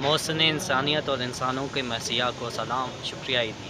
मोहसिन इंसानियत और इंसानों के मसीहा को सलाम, शुक्रिया ईदी।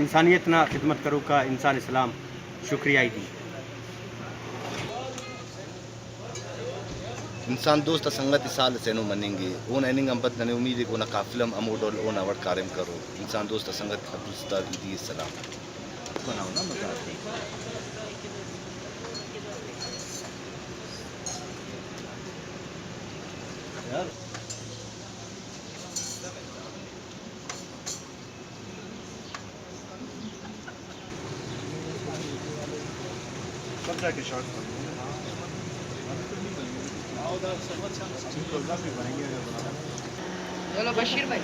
इंसानियत ना खिदमत करो का इंसान इस्लाम शुक्रिया दी. इंसान दोस्त संगत साल सेनो मनेंगे ओन एनिंग अंबत नने उम्मीद है कोना काफिलम अमोडल ओन अवड कार्यम करो इंसान दोस्त संगत अब्दुल स्तार ईदी सलाम बनाओ ना बताते यार सब जाके शॉट चलो बशीर भाई